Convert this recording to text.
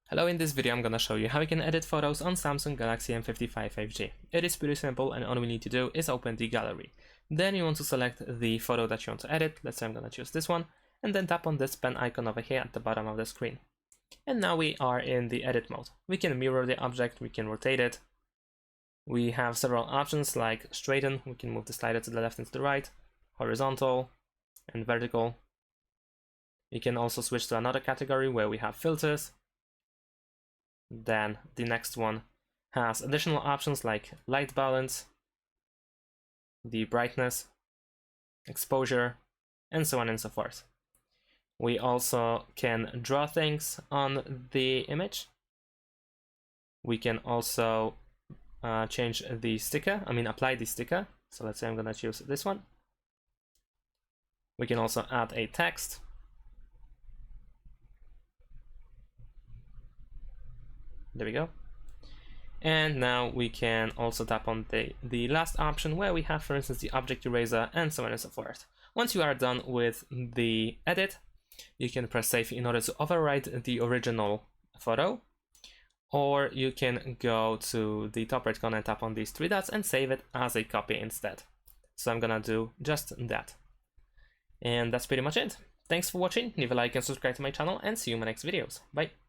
Hello, in this video I'm gonna show you how you can edit photos on Samsung Galaxy M55 5G. It is pretty simple and all we need to do is open the gallery. Then you want to select the photo that you want to edit. Let's say I'm gonna choose this one and then tap on this pen icon over here at the bottom of the screen. And now we are in the edit mode. We can mirror the object, we can rotate it. We have several options like straighten, we can move the slider to the left and to the right, horizontal and vertical. You can also switch to another category where we have filters. Then the next one has additional options like light balance, the brightness, exposure, and so on and so forth. We also can draw things on the image. We can also change the sticker, apply the sticker. So let's say I'm gonna choose this one. We can also add a text. There we go. And now we can also tap on the last option where we have, for instance, the object eraser and so on and so forth. Once you are done with the edit, you can press save in order to overwrite the original photo, or you can go to the top right corner and tap on these three dots and save it as a copy instead. So I'm gonna do just that. And that's pretty much it. Thanks for watching, leave a like and subscribe to my channel, and see you in my next videos. Bye!